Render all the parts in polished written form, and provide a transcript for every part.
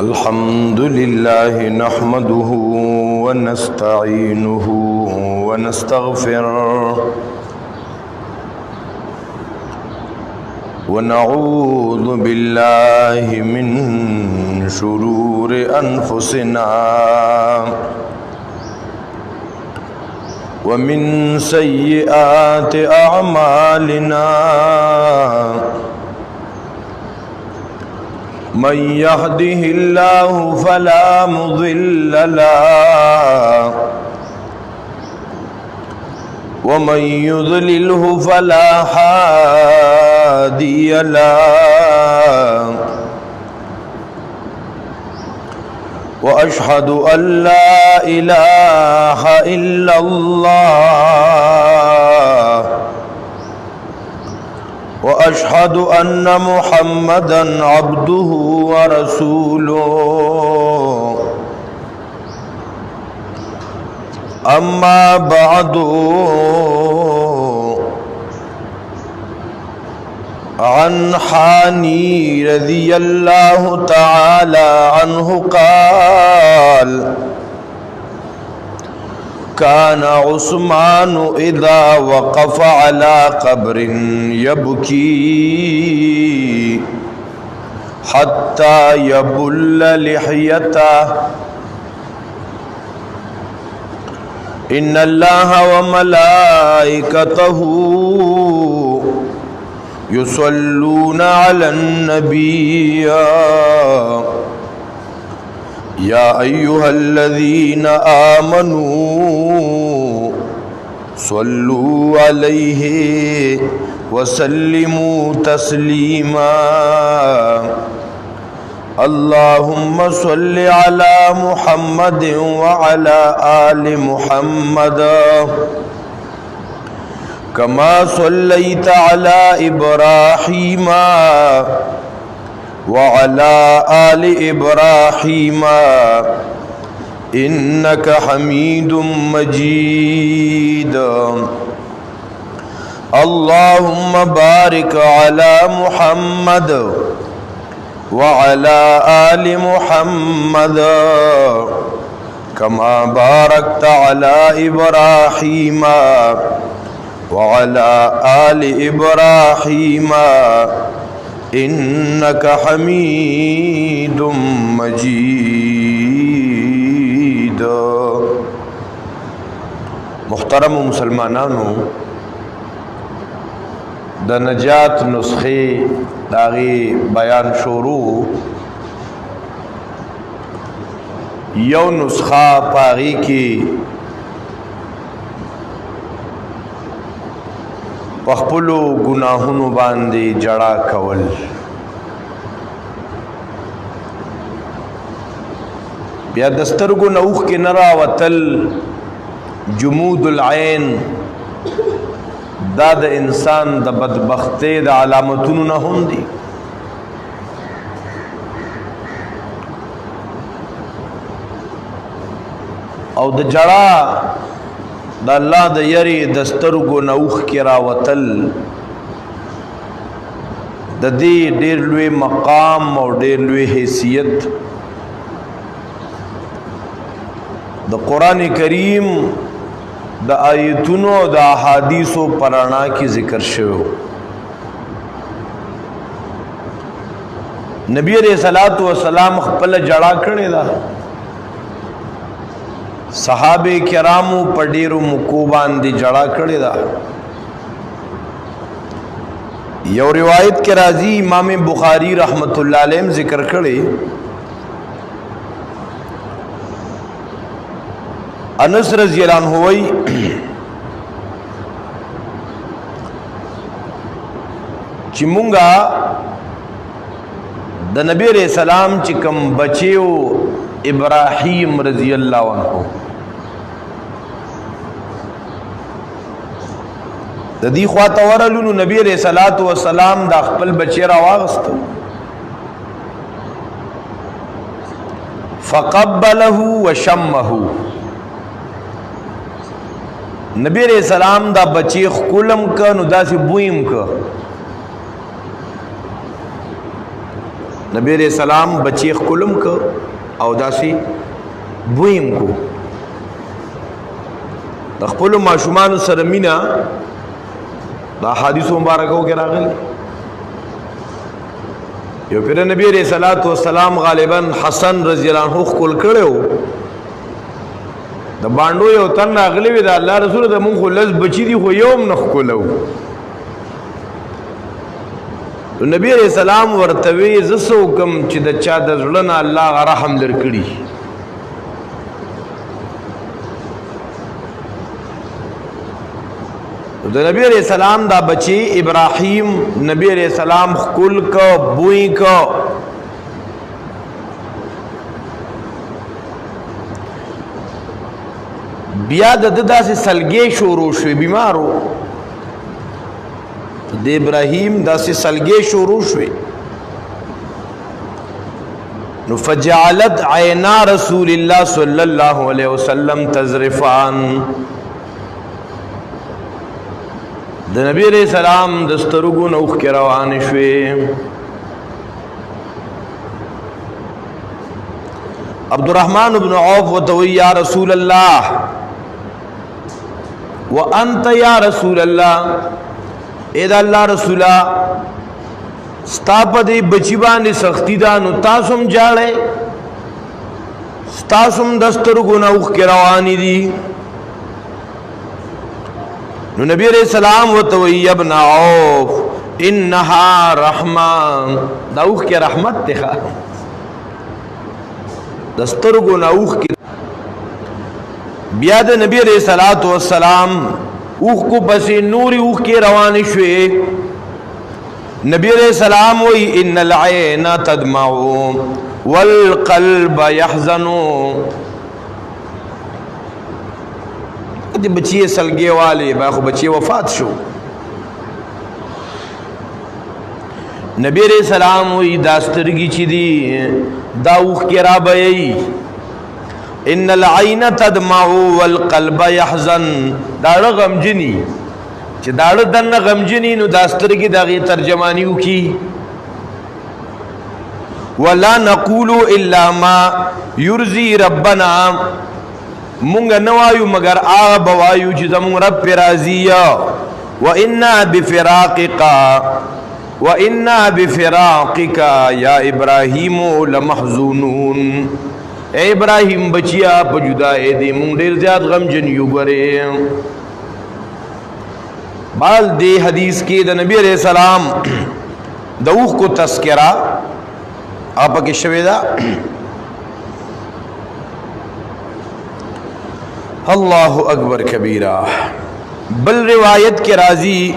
अल्हम्दुलिल्लाह नहमदुहु व नस्तईनुहु व नस्तगफिरुहु व नऊज़ु बिल्लाहि मिन शुरूरि अनफुसिना व मिन सय्यिआति अअमालिना मन यहदिहिल्लाहु फला मुज़िल्ल लहु व मन युज़लिलहु फला हादिय लहु व अशहदु अल्ला इलाहा इल्लल्लाह व अशहदु अन्न मुहम्मदन अब्दुहु व रसूलुहु अम्मा बअदु अन हानी रज़ियल्लाहु तआला अन्हु क़ाल कान उस्मान इज़ा वक़फ़ अला क़ब्रिन यबकी हत्ता यबुल्ल लिह्यतहु इन्नल्लाह व मलाइकतहु युसल्लूना अलन नबी या अय्युहल्लज़ीना आमनू सल्लू अलैहि वसल्लिमू तस्लीमा अल्लाहुम्मा सल्लि अला मुहम्मद व अला आलि मुहम्मद कमा सल्लैता अला इब्राहीम व अला आलि इब्राहीम इन्नका हमीदुम मजीद अल्लाहुम्मा बारिक अला मुहम्मद व अला आलि मुहम्मद कमा बारकता अला इब्राहीम व अला आलि इब्राहीम इन्नका हमीदुम मजीद। मुहतरम मुसलमानानो, द नजात नुस्खे दागी बयान शुरू यौ नुस्खा पागी की पखपुलो गुनाहुनु बांदे जड़ा कवल। या दस्तरगु नऊख के नरा वतल जुमूदुल ऐन दाद इंसान द बदबख्ते द अलामतुनु न हुंदी। और द जड़ा द अल्लाह द यरी दस्तरगु नऊख के रावतल द दे डेर लुए मकाम और डेर लुए हैसियत द कुरान करीम द आयतुनो द अहादीसो पराना की जिक्र शो। नबी अलैहिस्सलातु वस्सलाम खपल जड़ा कड़े दा सहाबे किरामो पडेरो मुकोबान दी जड़ा कड़े दा। यौ रिवायत के राजी इमाम बुखारी रहमतुल्लाह अलैह जिक्र कड़े अनस रज़ियल्लाहु अन्हु हुई चिमुंगा द नबी अलैहिस्सलाम चिकम बचेओ इब्राहीम रज़ियल्लाहु अन्हु दी ख्वातवरलु नबी अलैहिस्सलातु वस्सलाम दा खपल बचे रावागस्त फ़क़ब्बलहु व शम्महु नबी अलैहिस्सलाम दा बच्चे खुलम का नुदासी बुइम का نبی علیہ السلام بچی خلم کو او داسی بویم کو د خپل ماشومان سره مینا دا حدیث مبارکو کې راغلی یو پیر نبی علیہ الصلوۃ والسلام غالبا حسن رضی الله عنه خپل کړو د باندو یو تن راغلی وی دا الله رسول د مونږ خلص بچی دی خو یوم نخ کولو نبی علیہ السلام ورتوی زسو کم چې د چا د زړه نه الله رحم لرکړي د نبی علیہ السلام دا بچی ابراہیم نبی علیہ السلام خکل کو بوئی کو بیا د داسې سلګې شروع شوې بیمارو د ابراهیم داسې سلګې شروع شوې نو فجعلت عینا رسول الله صلی الله علیه وسلم تذرفان د نبی علیہ السلام د سترګو نه اوښکې روانې شوې عبدالرحمن بن عوف ورته وی یا رسول الله وانت یا رسول الله اے دا اللہ رسولا ستا پا دی بچی باندې سختی دا نو تاسم جاڑے ستاسم دسترگو نوخ کی روانی دی نو نبی علیہ السلام و توی ابن عوف انہا رحمان نوخ کی رحمت تخا دسترگو نوخ کی بیاد نبی علیہ السلام اوخ کو پسی نوری اوخ کے روانی شوئے نبی علیہ السلام وی ان العین تدمعو والقلب یحزنو دی بچی سلگے والے باخو بچی وفات شو نبی علیہ السلام وی داسترگی چی دی دا اوخ کے رابعی ان العین تدمع والقلب يحزن داړه غمجنی چې داړه دنه غمجنی نو داسترګي دغه ترجمانی وکي ولا نقول الا ما يرضي ربنا مونږ نوایو مگر هغه بوایو چې زموږ رب پر راضی وانا بفراقك يا ابراهيم لمحزونون اے ابراہیم بچیا پا جدائے دے مونگ دیر زیاد غم جنیو گرے بال دے حدیث کی دا نبی علیہ السلام دوخ کو تذکرہ آپا کے شویدہ اللہ اکبر کبیرہ بل روایت کے راضی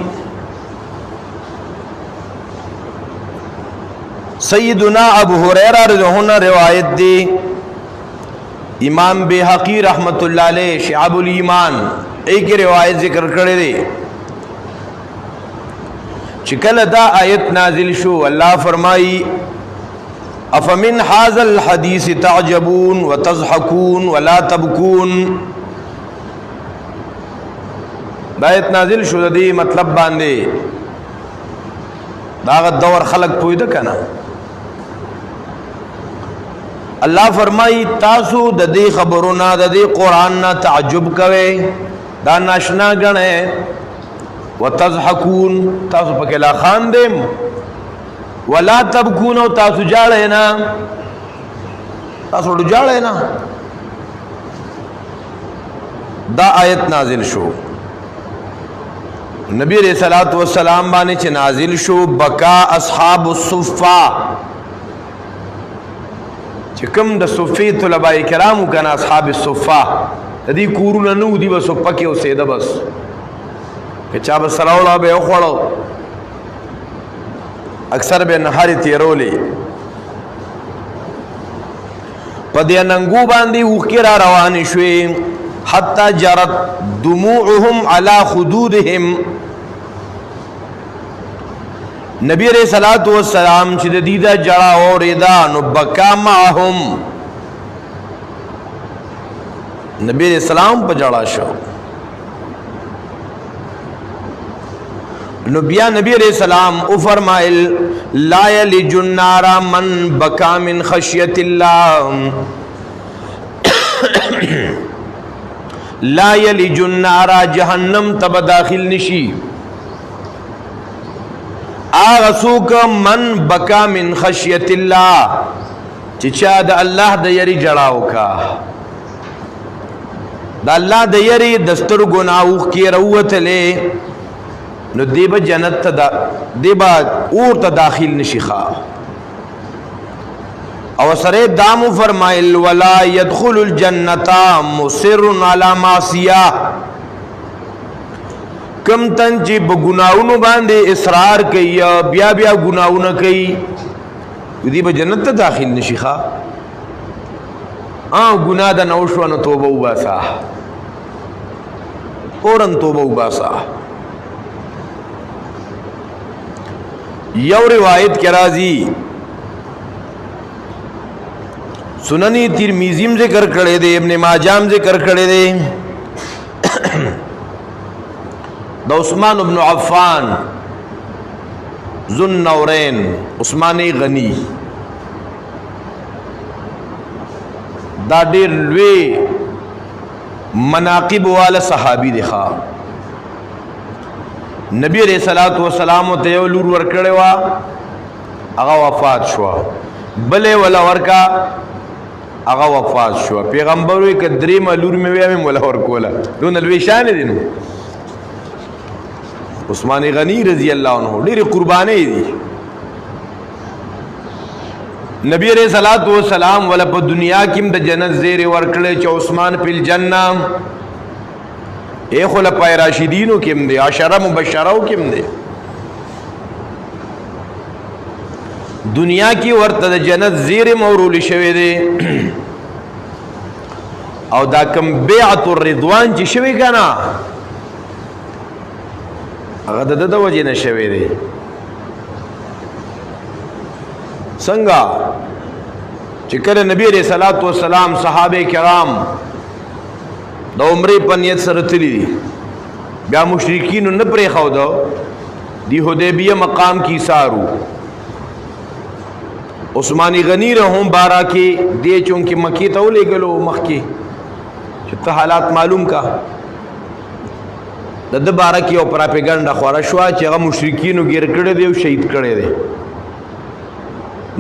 سیدنا ابو ہریرہ رضی اللہ عنہ روایت دے امام بیہقی رحمت اللہ علیہ شعب الایمان ایک روایت ذکر کرے دے چکل دا آیت نازل شو اللہ فرمائی افمن حاذا الحدیث تعجبون وتضحکون ولا تبکون دا آیت نازل شو دی مطلب باندے داغت دور خلق پویدہ کنا اللہ فرمائی تاسو د دې خبرونا د دې قرآن نا تعجب کوئے دا ناشنا گنے وتضحکون تاسو پکے لا خان دیم ولا تبکون تاسو جاڑے نا تاسو جاڑے نا دا آیت نازل شو نبی علیہ الصلوۃ والسلام باندې چې نازل شو بکا اصحاب الصفہ چکم د صفی طلباء کرامو کنا اصحاب الصفہ دی کورونه نو دی بس پکې اوسېده بس که چا به سراوړه به خوړو اکثر به نهاري تیرولې په دې ننګو باندې وکړه روان شوې حتی جرت دموعهم على خدودهم نبی علیہ الصلوۃ والسلام چې د دې دا جړه اورېدا نو بکا معهم نبی علیہ السلام په جړه شو نو بیا نبی علیہ السلام او فرمائل لا یلج النار من بکا من خشیت اللہ لا یلج النار جہنم تب داخل نشی آغسوک من بکا من خشیت اللہ چچا دا اللہ دا یری جڑاو کا دا اللہ دا یری دستر گناوخ کی روت لے نو دیبا جنت تا دیبا اور تا داخل نشیخا او سرے دامو فرمائل ولا يدخل الجنتا مصر علی معصیہ کم تن چی بگناونو باندے اصرار کئی بیا بیا گناونا کئی دیبا جنت تا داخل نشیخا گناہ دا نوشوانو توبہ باسا فوراً توبہ باسا یو روایت کے راضی سننی ترمذیم ذکر کرے دے ابن ماجام ذکر کرے دے دا عثمان بن عفان ذو النورین عثمان غنی دا دیر لوی مناقب والا صحابی دکھا نبی علیہ الصلوۃ والسلام ته یو لور ورکړی وا هغه وفات شو بلې ولا ورکا هغه وفات شو پیغمبر وی ک درې ملور مې وی مولا ورکولا دون لوی شان دي نو عثمان غنی رضی الله عنه ډېر قرباني دي نبی علیہ الصلوۃ والسلام ول په دنیا کې د جنت زیر ورکړی چې عثمان فی الجنه اے خلفاء راشدینو کم دے عشرہ مبشرو کم دے دنیا کی ورته د جنت زیر مورول شوی دے او دا کم بیعت الرضوان چې شوی کنا هغه د وجه نه شوی دے څنګه چې کله نبی علیہ الصلوۃ والسلام صحابه کرام دا عمره په نیت سره تللی دي بیا مشرکین نه پرې خو دا دی حدیبیه مقام کی سارو عثمانی غنی رحم بارا کې دی چونکه مکی ته ولېګلو مخکی چې ته حالات معلوم کا د بارا کې او پراپګاندا خورا شو چې هغه مشرکین غیر کړي دی او شهید کړي دی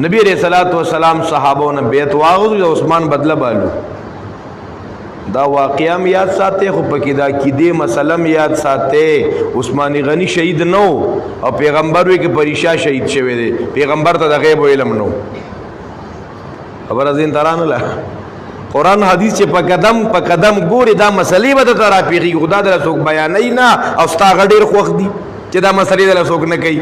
نبی علیہ الصلوۃ والسلام صحابو نے بیعت واغو عثمان بدله بالو دا واقعام یاد ساتے خو پکی دا کی دے مسلم یاد ساتے عثمان غنی شہید نو او پیغمبر وی کہ پریشا شہید شوی دے پیغمبر تا دا غیب و علم نو خبر ازین تران اللہ قرآن حدیث چے پا قدم گوری دا مسئلی با دا ترا پیغی خدا دا سوک بیانی نا او ستا غدیر خوخ دی چے دا مسئلی دا سوک نکی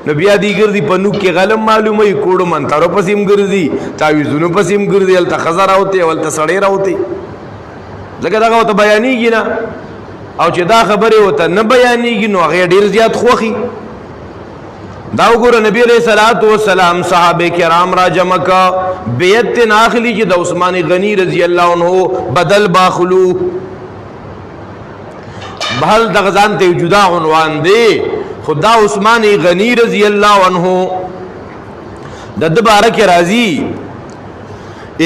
نو بیا دی گردی پا نوک کے غلم معلوم ہے کوڑو منتارو پسیم گردی تاویزونو پسیم گردی علتا خزر آوتے علتا سڑیر آوتے لکه دا غو ته بیانېږي نه او چې دا خبره وته نه بیانېږي نو هغه ډیر زیات خوخي دا وګوره نبی علیہ الصلوۃ والسلام صحابه کرام را جمع کا بیعت ناخلی چې د عثمان غنی رضی الله عنه بدل باخلو بهل د غزان ته جدا عنوان دی خدا عثمان غنی رضی الله عنه د دبارک راضی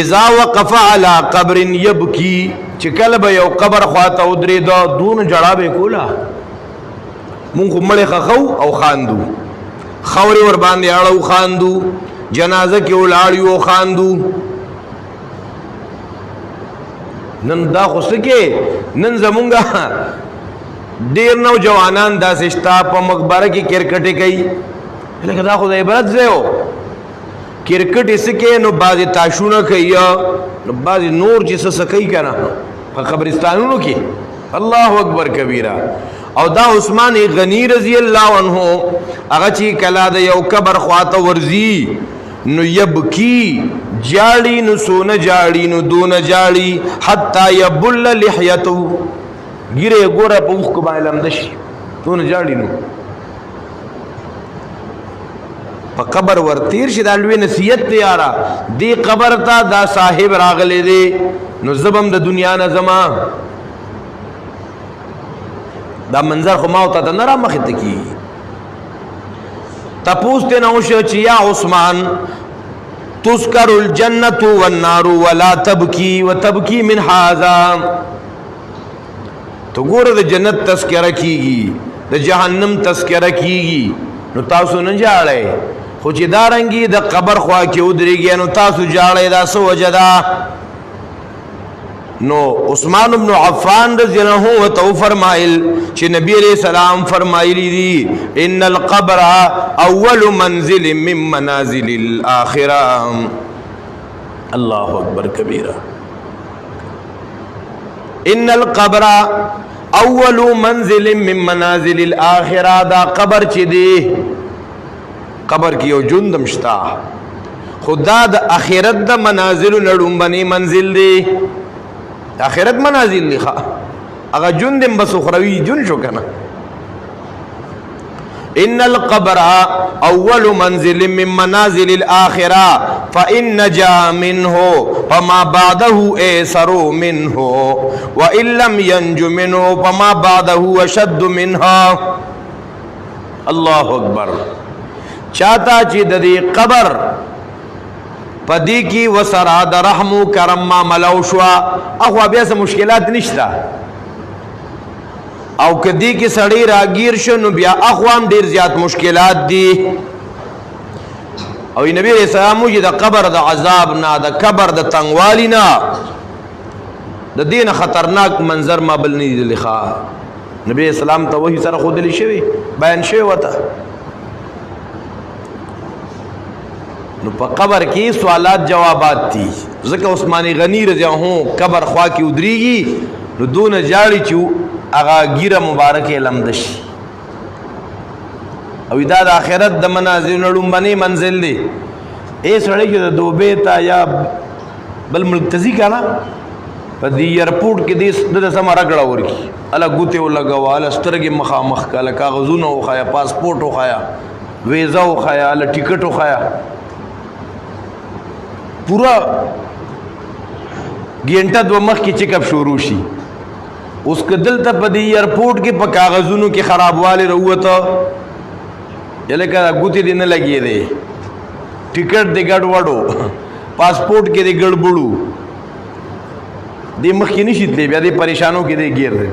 اذا وقف على قبر يبكي چې کله به یو قبر خواته ودرې دا دون جړا به کولا مونږ مړې خخو او خاندو خوري ور باندې اړو خاندو جنازه کې ولاړیو خاندو نن دا خو سکه نن زمونږه ډیر نو جوانان داسې شتا په مقبره کې کرکټي کوي لکه دا خو د عبرت ځای کرکٹ اس کے نو بعض تاشونه کوي نو بعض نور چې سکی کنه په قبرستانونو کې الله اکبر کبیره او دا عثمان غنی رضی الله عنه هغه چې کلا د یو قبر خواته ورزی نو یبکی جاړي نو سونه جاړي نو دون جاړي حتا یبل لحیته ګیره ګوره په وخ کو باندې لمدشي دون جاړي نو په قبر ورتیر شي دا لوی نصیحت دی یارا دی قبر تا دا صاحب راغلی دی نو زبم د دنیا نه زما دا منظر خو ما او ته نه را مخې ته کی تپوستے نوشو چیا عثمان تذکر الجنت والنار ولا تبکی وتبکی من حاذا تو گور دا جنت تذکرہ کیگی دا جہنم تذکرہ کیگی نو تاسو نہ جاڑے خوچ دارنگی دا قبر خواہ کی ادری گیا نو تاسو جاڑے دا سو وجدا نو عثمان بن عفان رضی اللہ عنہ و تو فرمائل چھ نبی علیہ السلام فرمائلی دی ان القبر اول منزل من منازل الاخرہ اللہ اکبر کبیرہ ان القبر اول منزل من منازل الاخرہ دا قبر چھ دی قبر کی یو جندم شتا خدا دا اخرت دا منازل نڑم بنی منزل دی آخرت منازل لکھا اگر جندم بس اخروی جن شو کنا ان القبر اول منزل من منازل الاخرہ فإن نجا منه فما بعده ایسر منه وإن لم ينج منه فما بعده اشد منها اللہ اکبر چاہتا چی دی قبر پدی کی وسرا د رحم و کرم ما ملو شوا اخوا بیا سے مشکلات نشتا او کدی کی سڑی راگیر شو نو بیا اخوام دیر زیاد مشکلات دی او نبی علیہ السلام جی دا قبر دا عذاب نا دا قبر دا تنگوالی نا دا دین خطرناک منظر ما بل نہیں لکھا نبی علیہ السلام تا وہی سر خود لی شوی بیان شوی وطا نو پا قبر کی سوالات جوابات تھی ذکر عثمانی غنی رضی اللہ عنہ قبر خواہ کی ادری گی نو دون جاڑی چو اغا گیر مبارک لمدش او داد آخرت دا منازل نڑم بنی منزل دی اے سڑے جو دا دو بیتا یا بل ملتزی کانا پا دی ایرپورٹ کی دی دا سما رگڑا ورکی علا گوتے ہو لگا علا سترگی مخامخ کا علا کاغذون ہو خایا پاسپورٹ ہو خایا ویزا ہو خایا علا ٹکٹ ہو خایا پورا گھنٹہ دو مخ کی چیک اپ شروع شی اس کے دل تا پا دی ایرپورٹ کی پا کاغذونو کی خراب والی روتا یہ لکھا گوتی دی نہ لگی دے ٹکٹ دی گڑ وڑو پاسپورٹ کی دی گڑ بڑو دی مخ کی نشیت لے بیا دی پریشانوں کی دی گیر دے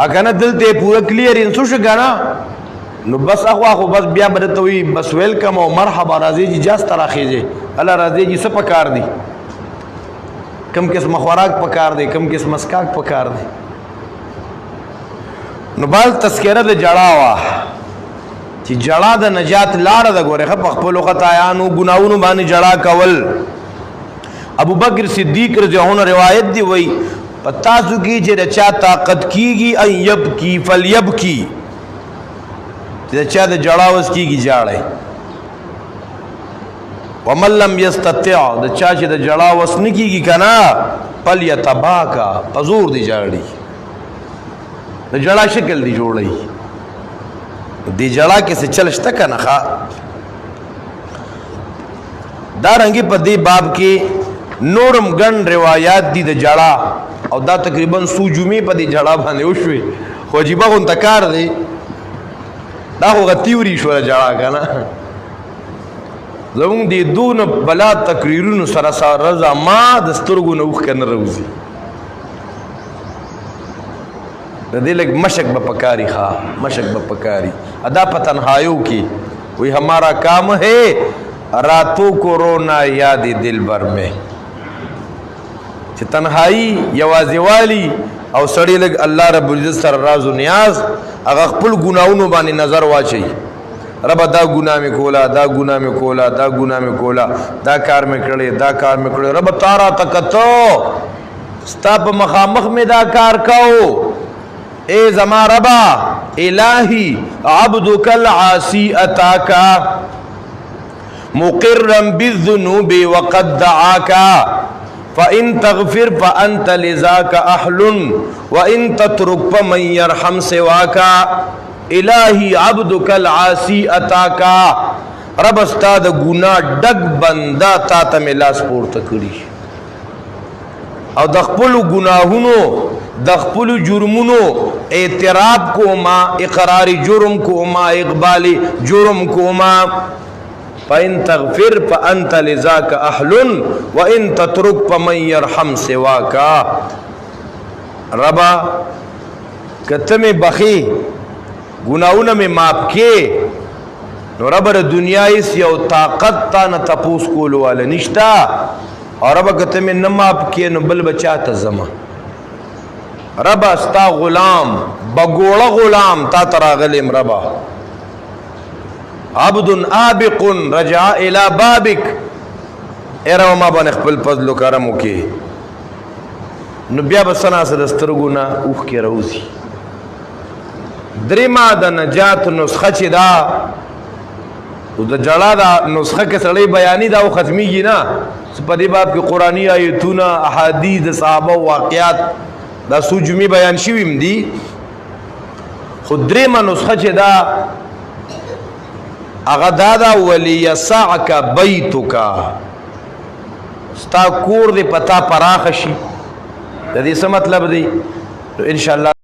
اکانا دل تے پورا کلیر انسو شکانا نو بس اخو بس بیا بدتوی بس ویلکم او مرحبا رازی جی جاست راخیجے اللہ رازی جی سب پکار دی کم قسم خوراک پکار دی کم قسم مسکاک پکار دی نو بال تذکرہ دا جڑا وا چی جڑا دا نجات لار دا گورے خب اخپلو خطایانو گناہونو بانی جڑا کول ابو بکر صدیق رضی اللہ عنہ روایت دی وئی پتاسو کی چی رچا طاقت کی گی ان یب کی فل یب کی چی رچا دا جڑا وز کی گی جاڑے ومن لم یستطع دا چاچے دا جڑا وس نکی گی کنا پل یتباکا پزور دی جاڑی دا جڑا شکل دی جوڑی دی جڑا کسی چلشتا کنا خوا دارنگی پا دی باب کی نورم گن روایات دی دا جڑا او دا تقریباً سو جمعی پا دی جڑا باندے اوشوی خوجیبا خون تکار دی دا خو غتیوری شورا جڑا کنا زمون دی دون بلا تقریرون سرسا رضا ما دسترگو نوخ کن روزی دے لگ مشک بپکاری خواہ مشک بپکاری ادا پتنہایوں کی وہی ہمارا کام ہے راتوں کو رونا یاد دل بر میں تنہائی یوازی والی او سڑی لگ اللہ رب العزت سر راز و نیاز اگا خپل گناہونو بانی نظر واچی رب دا گناہ میں کولا دا گناہ میں کولا دا گناہ میں کولا دا کار میں کڑے دا کار میں کڑے رب تارا تکتو ستا پا مخامخ میں دا کار کاؤ اے زما ربا الہی عبدک العاسی اتاکا مقرم بالذنوب وقد دعاکا فَإِن تَغْفِرْ فَأَنْتَ لِذَاكَ أَحْلٌ وَإِن تَتْرُكْ فَمَنْ يَرْحَمْ سِوَاكَ الہی عبدک العاسی اتاکا رب استاد گناہ ڈگ بندہ تا تم لاس پورتا کری او دخپلو گناہونو دخپلو جرمونو اعتراف کوما اقرار جرم کوما اقبال جرم کوما فَإِن تَغْفِرْ فَأَنْتَ لِذَاكَ أَحْلٌ وَإِن تَتْرُكْ فَمَنْ يَرْحَمْ سِوَاكَ ربا کته میں بخی گناہونا میں ماپ کے نو ربا دنیا اس یو طاقت تا نا تپوس کولو والا نشتا اور ربا کته میں نماپ کے نو بل بچا تا زمان ربا استا غلام بگوڑا غلام تا تراغلیم ربا عبد آبق رجع الى بابک اے ربا ما بان اخبر فضل و کرمو کے نو بیا بسنا سدسترگونا اوخ کے روزی درما دا نجات نسخه چی دا او دا جڑا دا نسخه کے سڑی بیانی دا او ختمی گی نا سپدی باب کی قرآنی آیتونا احادیث صحابہ واقعات دا سو جمعی بیان شویم دی خود درما نسخه چی دا اغا دادا ولیسعک بیتکا ستا کور دی پتا پراخشی دا دی سا مطلب دی تو انشاءاللہ